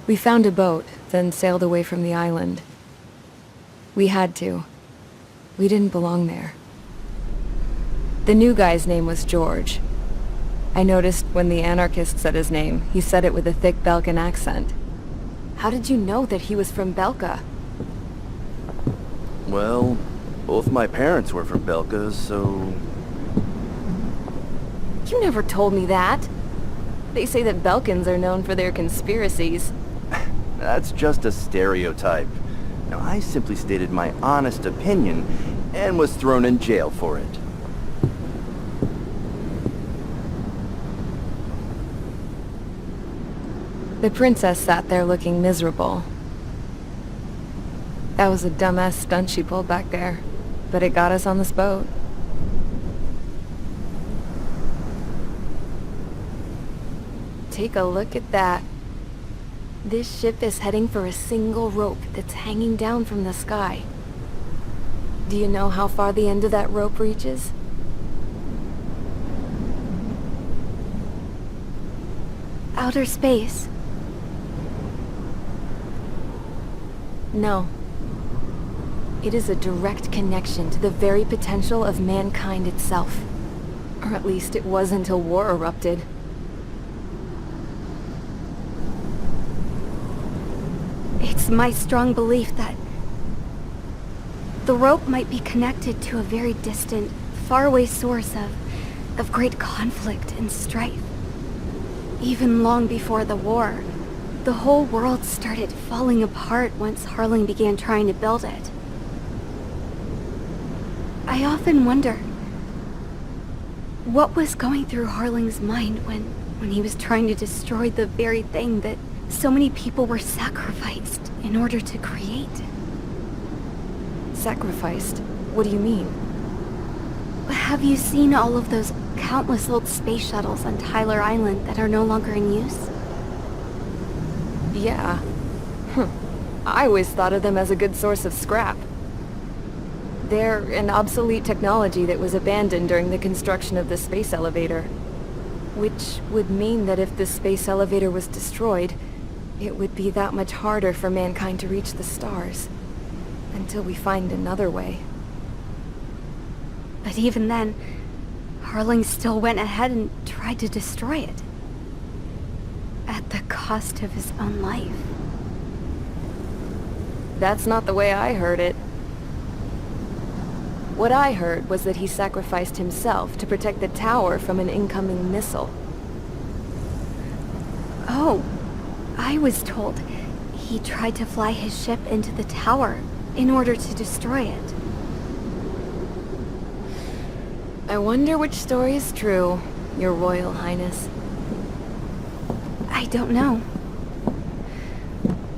We found a boat, then sailed away from the island. We had to. We didn't belong there. The new guy's name was George. I noticed when the anarchist said his name, he said it with a thick Belkan accent. How did you know that he was from Belka? Well, both my parents were from Belka, so... You never told me that. They say that Belkans are known for their conspiracies. That's just a stereotype. Now, I simply stated my honest opinion and was thrown in jail for it. The princess sat there looking miserable. That was a dumbass stunt she pulled back there, but it got us on this boat. Take a look at that. This ship is heading for a single rope that's hanging down from the sky. Do you know how far the end of that rope reaches? Outer space. No. It is a direct connection to the very potential of mankind itself. Or at least it was until war erupted. It's my strong belief that the rope might be connected to a very distant, faraway source of great conflict and strife. Even long before the war, the whole world started falling apart once Harling began trying to build it. I often wonder what was going through Harling's mind when he was trying to destroy the very thing that so many people were sacrificed in order to create. Sacrificed? What do you mean? Have you seen all of those countless old space shuttles on Tyler Island that are no longer in use? Yeah. I always thought of them as a good source of scrap. They're an obsolete technology that was abandoned during the construction of the space elevator. Which would mean that if the space elevator was destroyed, it would be that much harder for mankind to reach the stars. Until we find another way. But even then, Harling still went ahead and tried to destroy it. At the cost of his own life. That's not the way I heard it. What I heard was that he sacrificed himself to protect the tower from an incoming missile. Oh, I was told he tried to fly his ship into the tower in order to destroy it. I wonder which story is true, Your Royal Highness. I don't know.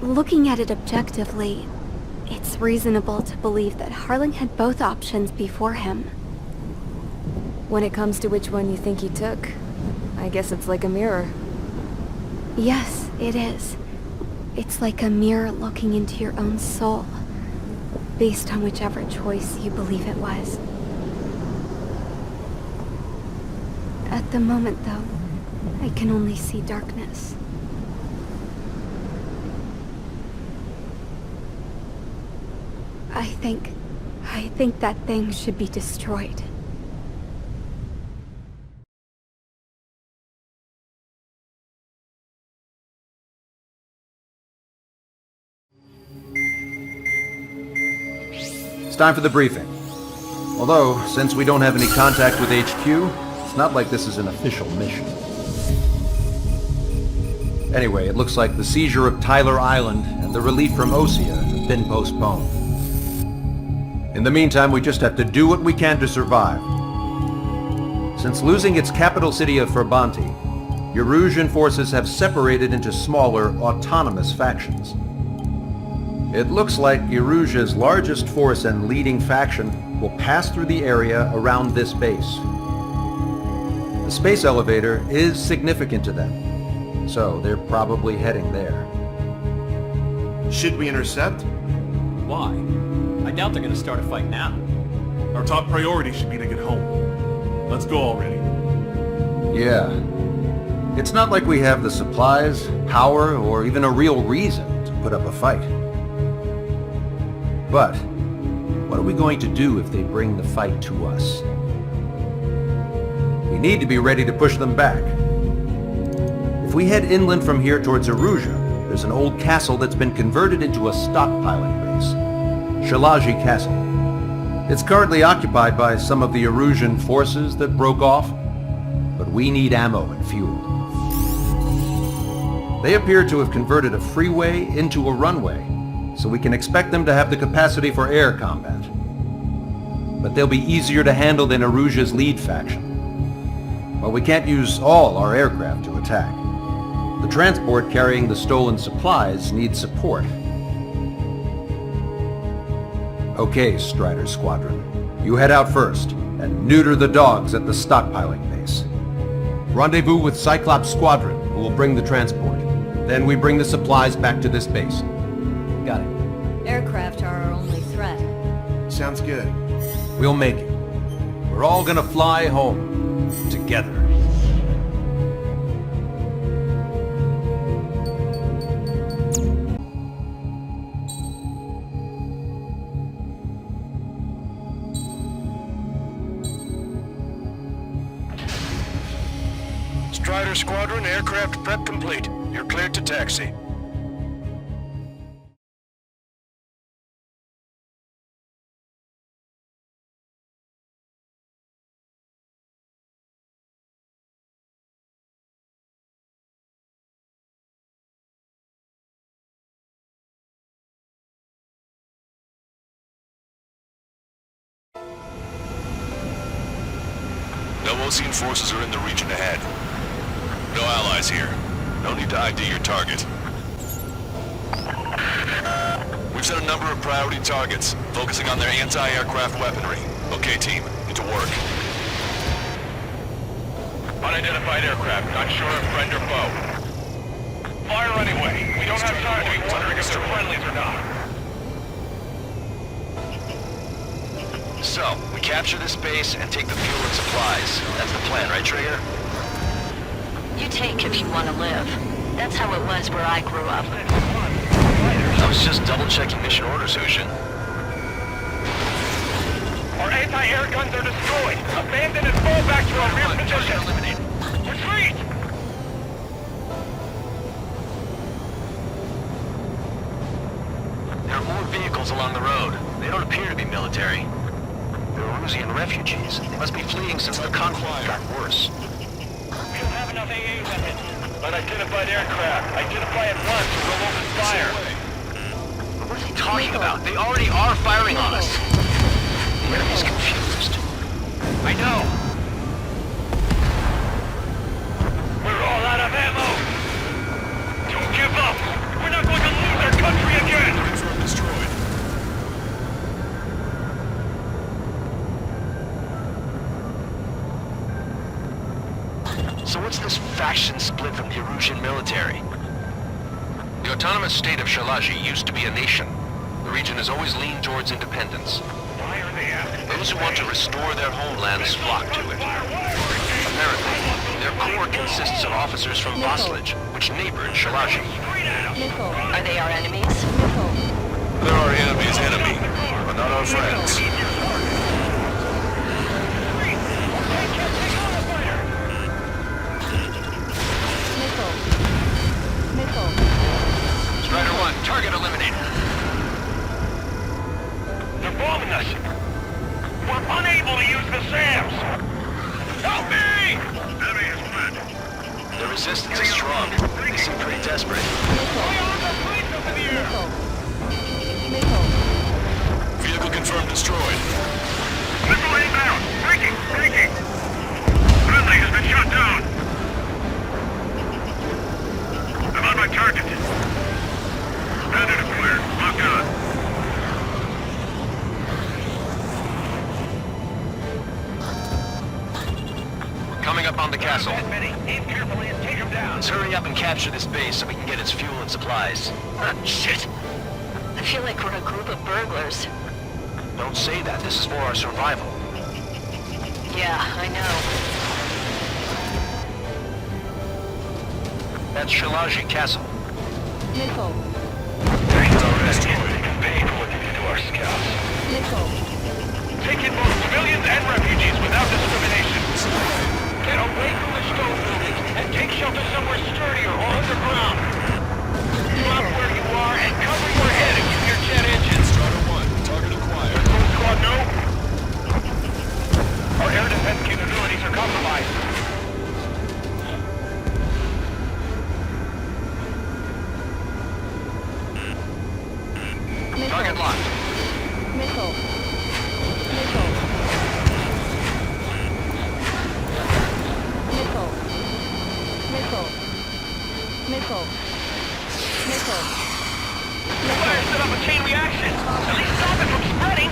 Looking at it objectively, it's reasonable to believe that Harling had both options before him. When it comes to which one you think he took, I guess it's like a mirror. Yes, it is. It's like a mirror looking into your own soul, based on whichever choice you believe it was. At the moment, though, I can only see darkness. I think that thing should be destroyed. It's time for the briefing. Although, since we don't have any contact with HQ, it's not like this is an official mission. Anyway, it looks like the seizure of Tyler Island and the relief from Osea have been postponed. In the meantime, we just have to do what we can to survive. Since losing its capital city of Ferbanti, Erusean forces have separated into smaller, autonomous factions. It looks like Erusia's largest force and leading faction will pass through the area around this base. The space elevator is significant to them, so they're probably heading there. Should we intercept? Why? I doubt they're gonna start a fight now. Our top priority should be to get home. Let's go already. Yeah. It's not like we have the supplies, power, or even a real reason to put up a fight. But, what are we going to do if they bring the fight to us? We need to be ready to push them back. If we head inland from here towards Erusia, there's an old castle that's been converted into a stockpiling base. Shilage Castle. It's currently occupied by some of the Erusean forces that broke off, but we need ammo and fuel. They appear to have converted a freeway into a runway, so we can expect them to have the capacity for air combat. But they'll be easier to handle than Erusia's lead faction. While we can't use all our aircraft to attack, the transport carrying the stolen supplies needs support. Okay, Strider Squadron. You head out first, and neuter the dogs at the stockpiling base. Rendezvous with Cyclops Squadron, who will bring the transport. Then we bring the supplies back to this base. Got it. Aircraft are our only threat. Sounds good. We'll make it. We're all gonna fly home. Together. Strider Squadron, aircraft prep complete. You're cleared to taxi. No Osean forces are in the region ahead. No allies here. No need to ID your target. We've set a number of priority targets, focusing on their anti-aircraft weaponry. Okay, team, get to work. Unidentified aircraft, not sure if friend or foe. Fire anyway. We don't have time to be wondering if they're friendlies or not. So, we capture this base and take the fuel and supplies. That's the plan, right, Trigger? You take if you want to live. That's how it was where I grew up. I was just double-checking mission orders, Hushin. Our anti-air guns are destroyed. Abandon and fall back to our rear position. Retreat! There are more vehicles along the road. They don't appear to be military. They're Erusean refugees. They must be fleeing since the conflict got worse. We don't have enough AA weapons. Unidentified aircraft. Identify at once or we'll open fire. What is he talking about? They already are firing on us. The enemy's confused. I know. We're all out of ammo. Don't give up. We're not going to lose our country again. Confirm destroyed. So what's this faction split from the Erusean military? The autonomous state of Shilage used to be a nation. The region has always leaned towards independence. Why are they asking? Those who want to restore their homelands flock to it. Apparently, their core consists of officers from Vaslage, which neighbored Shilage. Are they our enemies? They're our enemy's enemy, but not our friends. Strider 1, target eliminated. They're bombing us. We're unable to use the SAMs. Help me! Enemy is fled. The resistance is strong. They seem pretty desperate. Vehicle confirmed destroyed. Missile inbound. Breaking. Friendly has been shot down. I'm on my target. Bandit is cleared. Locked on. Coming up on the castle. Aim carefully and take him down. Let's hurry up and capture this base so we can get its fuel and supplies. Ah, shit! I feel like we're a group of burglars. Don't say that. This is for our survival. Yeah, I know. That's Shilage Castle. Missile. Thanks already. Paid for what they did to our scouts. Missile. Take in both civilians and refugees without discrimination. Get away from the stone buildings and take shelter somewhere sturdier or underground. Drop where you are and cover your head and keep your jet engines. Strider 1, target acquired. Sol Squad, no? Our air defense capabilities are compromised. Target locked. Missile. Missile. Missile. Missile. Missile. Missile. Fire set up a chain reaction. At least stop it from spreading.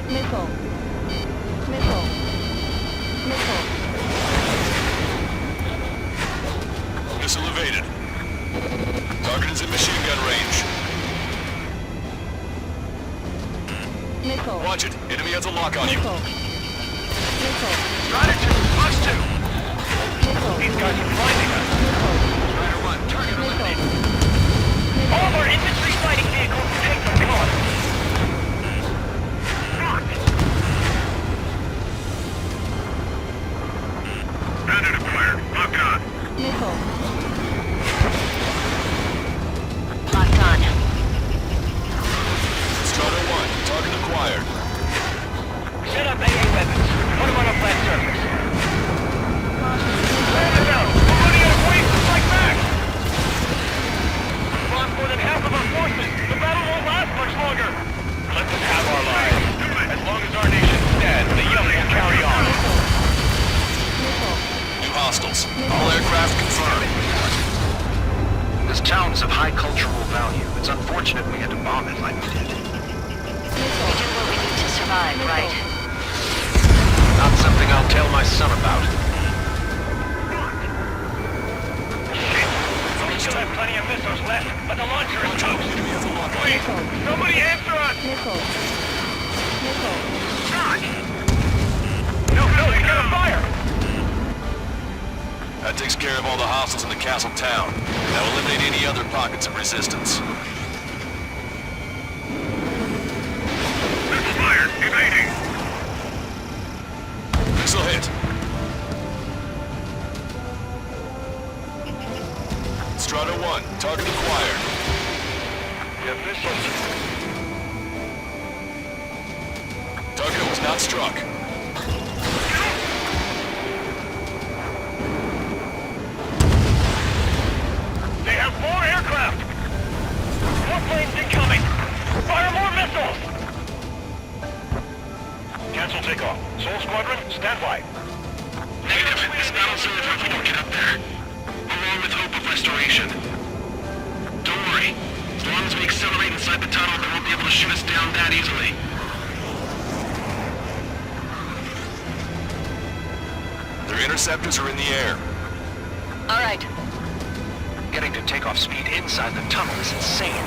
Missile. Missile. Missile. Missile evaded. Target is in machine gun range. Missile. Watch it. Enemy has a lock on you. Missile. Missile. Strider 2, us 2. Missile. These guys are finding us. Strider 1, target eliminated. All of our infantry fighting vehicles take the cost. Bandit acquired. Lock on. Missile. Locked on. Strider 1, target acquired. Set up AA weapons. Put them on a flat surface. Stand it down. We're running out of ways to fight back. We've lost more than half of our forces. The battle won't last much longer. Let them have our lives. As long as our nation stands, the young will carry on. New hostiles. All aircraft confirmed. This town is of high cultural value. It's unfortunate we had to bomb it like we did. We do what we need to survive, right? Not something I'll tell my son about. We still have plenty of missiles left, but the launcher is toast. Please, somebody answer us! Missile. Missile. No, you gotta fire! That takes care of all the hostiles in the castle town. Now eliminate any other pockets of resistance. Missile fired! Evading! Missile hit. Strider 1, target acquired. We have missiles. Target was not struck. They have more aircraft! More planes incoming! Fire more missiles! Cancel takeoff. Sol Squadron, stand by. Negative. This battle's over if we don't get up there. Along with hope of restoration. Don't worry. As long as we accelerate inside the tunnel, they won't be able to shoot us down that easily. Their interceptors are in the air. All right. Getting to takeoff speed inside the tunnel is insane.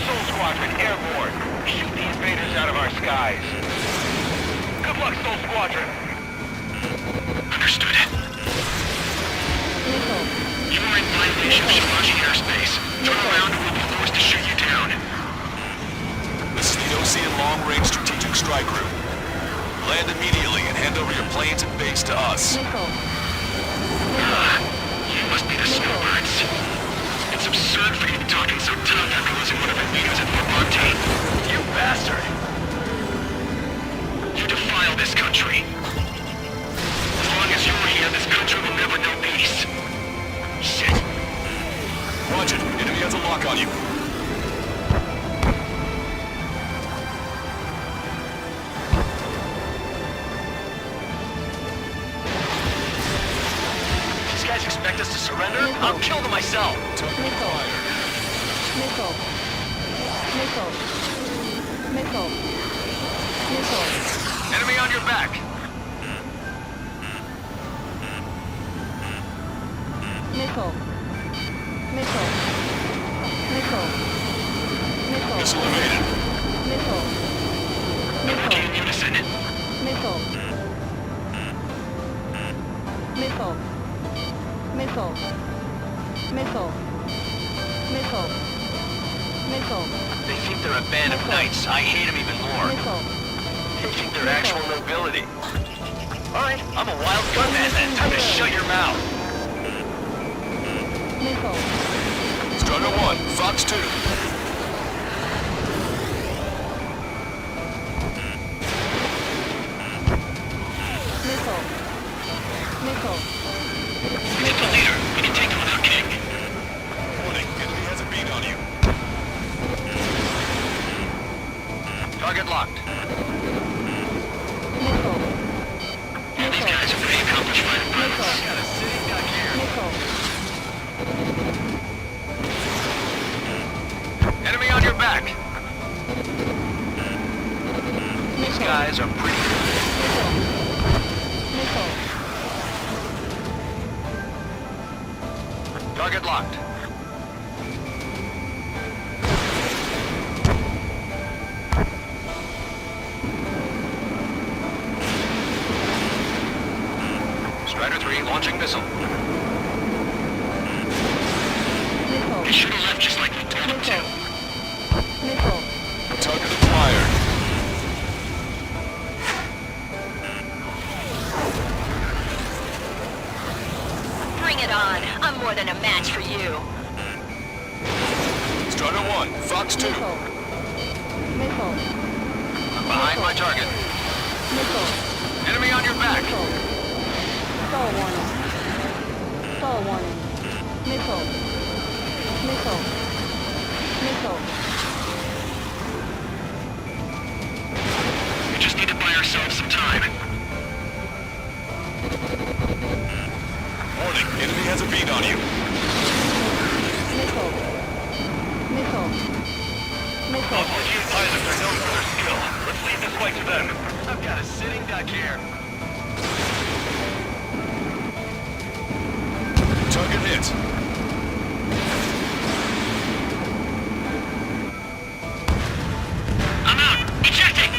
Sol Squadron, airborne. Shoot the invaders out of our skies. Good luck, Sol Squadron. Understood. Missile. You are in violation of Shilage airspace. Turn around and we'll be forced to shoot you down. This is the Erusean Long-Range Strategic Strike Group. Land immediately and hand over your planes and base to us. Missile. You must be the snowbirds. It's absurd for you to be talking so tough after losing one of your leaders at Fort Montaigne. You bastard! You defile this country. As long as you're here, this country will never know peace. Shit. Watch it. Enemy has a lock on you. These guys expect us to surrender? I'll kill them myself. Missile. Missile. Missile. Missile. Missile. Enemy on your back. Missile. Missile. Missile. Missile. Missile evaded. Missile. Working in Missile. unison. Missile. Missile. Missile. Missile. Missile. Missile. They think they're a band of knights. I hate them even more. Missile. They think they're actual nobility. Alright, I'm a wild gunman then. Time to shut your mouth. Missile. Strider 1, Fox 2. Missile. Missile. Get the leader. We can take them without King. Warning, enemy has a beat on you. Target locked. Missile. Yeah, these guys are pretty accomplished fighting pilots. Got a city back here. Missile. Enemy on your back. These guys are pretty good. Missile. Target locked. Strider 3 launching missile. Missile. They should have left just like we told them to. Missile. Target acquired. Bring it on. I'm more than a match for you. Strider 1, Fox 2. Missile. Missile. I'm behind my target. Missile. Enemy on your back. Missile. Stall warning. Stall warning. Missile. Missile. Missile. We just need to buy ourselves some time. Warning, enemy has a beat on you. Missile. Missile. Missile. You pilots are known for their skill. Let's leave this fight to them. I've got a sitting duck here. Target hit. I'm out. Ejecting.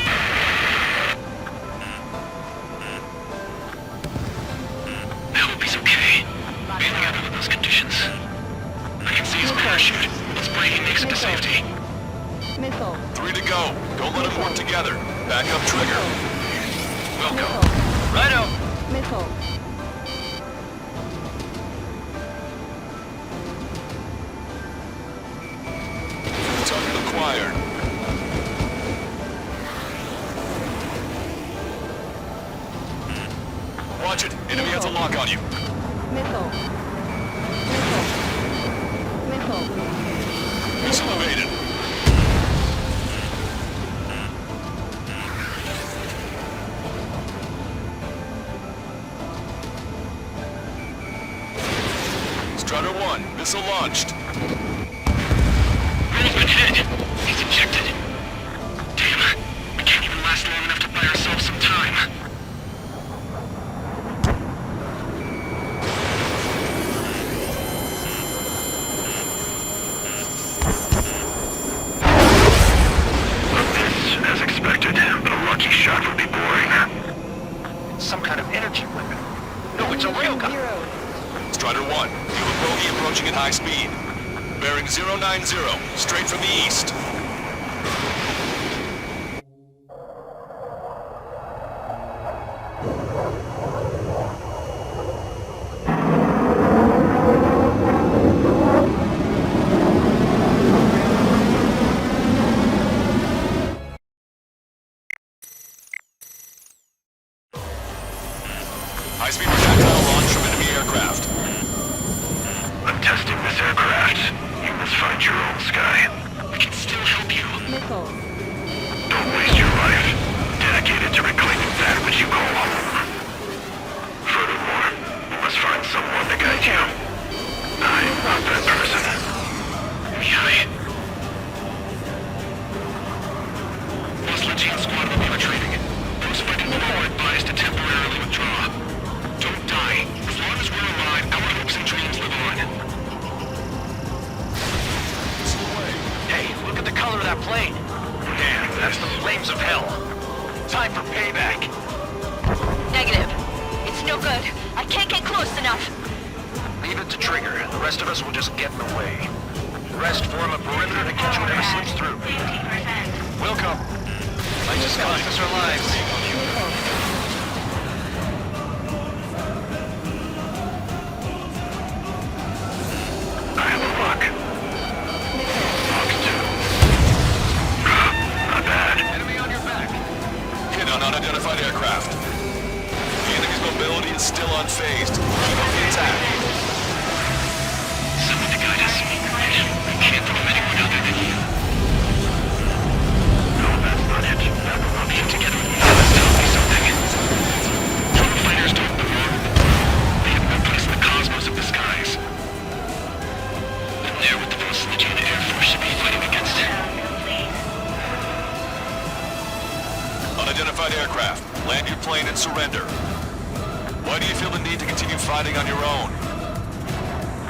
I hope he's okay. Bailing out under those conditions. I can see his parachute. Let's break and makes it to safety. Missile. 3 to go. Don't let them work together. Back up trigger. Welcome. Righto. Missile. Target acquired. Watch it. Enemy has a lock on you. Missile. Missile. Missile. Missile evaded. Strider 1, missile launched. Roll's been hit. He's ejected. Damn. We can't even last long enough to buy ourselves some time. As expected, but a lucky shot would be boring. It's some kind of energy weapon. No, it's a railgun. Strider 1, feel a bogey approaching at high speed. Bearing 090, straight from the east. High-speed projectile launch from enemy aircraft. I'm testing this aircraft. You must find your own sky. We can still Trigger. The rest of us will just get in the way. The rest form a perimeter to catch whatever slips through. We'll come. Might just cost us our lives. I have a look. Fox 2. Not bad. Enemy on your back. Hit on unidentified aircraft. The enemy's mobility is still unfazed. Keep up the attack. Someone to guide us. We can't throw anyone other than you. No, that's not it. That will not be together. Let's tell me something. Drone fighters don't belong. They have no place in the cosmos of the skies. And they're what the facility and the Air Force should be fighting against. Unidentified aircraft. Land your plane and surrender. Why do you feel the need to continue fighting on your own?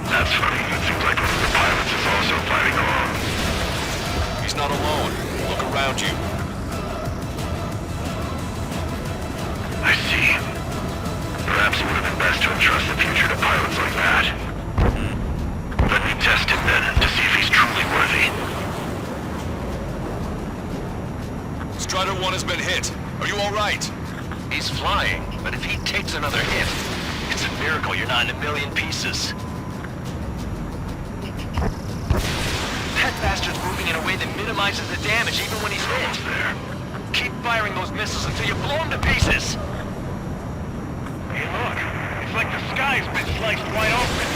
That's funny. It seems like one of the pilots is also fighting along. He's not alone. Look around you. I see. Perhaps it would have been best to entrust the future to pilots like that. Let me test him then, to see if he's truly worthy. Strider 1 has been hit. Are you alright? He's flying, but if he takes another hit, it's a miracle you're not in a million pieces. That bastard's moving in a way that minimizes the damage even when he's hit. There. Keep firing those missiles until you blow him to pieces. Hey, look. It's like the sky's been sliced wide open.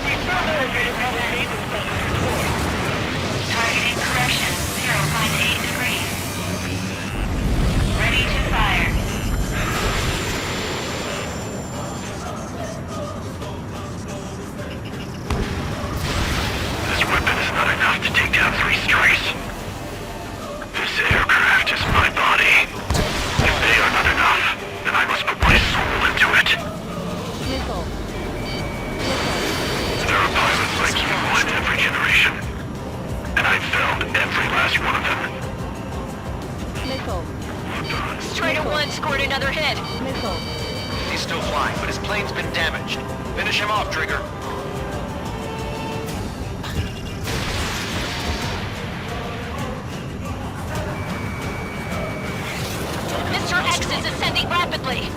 We found the elevator probably made this stuff before. Targeting correction, 0.8 degrees. Ready to fire. This weapon is not enough to take down 3 strikes. This aircraft is my body. If they are not enough, then I must put my soul into it. There are pilots like you in every generation. And I've found every last one of them. Strider 1 scored another hit. He's still flying, but his plane's been damaged. Finish him off, Trigger. Mr. X is ascending rapidly.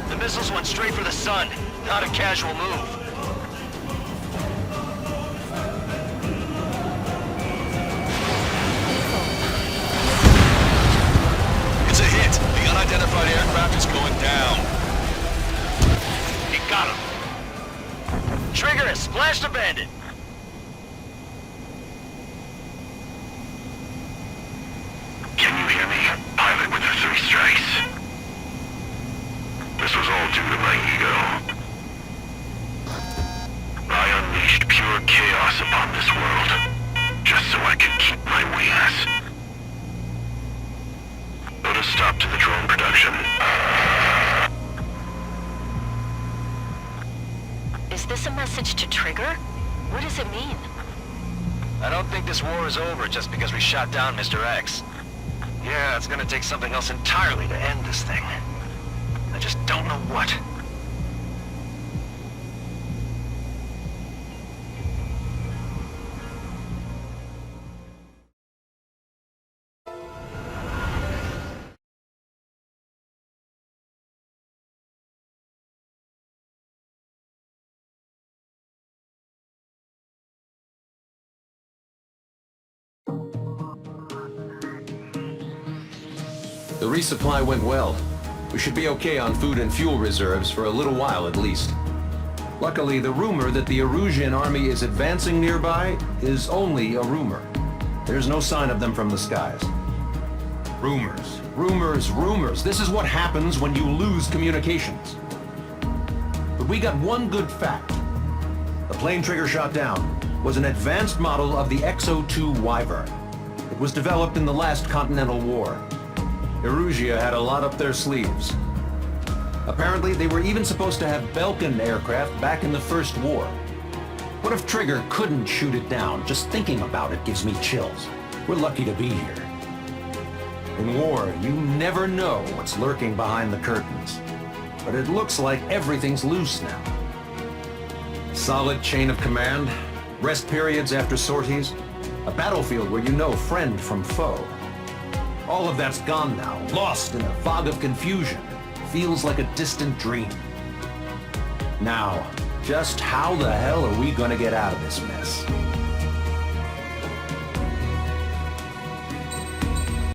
The missiles went straight for the sun. Not a casual move. It's a hit. The unidentified aircraft is going down. He got him. Trigger has splashed a bandit. Can you hear me, pilot with the 3 strikes? This was all due to my ego. I unleashed pure chaos upon this world, just so I could keep my wings. Put a stop to the drone production. Is this a message to Trigger? What does it mean? I don't think this war is over just because we shot down Mr. X. Yeah, it's gonna take something else entirely to end this thing. I just don't know what. The resupply went well. We should be okay on food and fuel reserves for a little while at least. Luckily, the rumor that the Erusean army is advancing nearby is only a rumor. There's no sign of them from the skies. Rumors, rumors, rumors. This is what happens when you lose communications. But we got one good fact. The plane Trigger shot down was an advanced model of the X-02 Wyvern. It was developed in the last Continental War. Erusia had a lot up their sleeves. Apparently, they were even supposed to have Belkin aircraft back in the First War. What if Trigger couldn't shoot it down? Just thinking about it gives me chills. We're lucky to be here. In war, you never know what's lurking behind the curtains. But it looks like everything's loose now. Solid chain of command, rest periods after sorties, a battlefield where you know friend from foe. All of that's gone now, lost in a fog of confusion. Feels like a distant dream. Now, just how the hell are we gonna get out of this mess?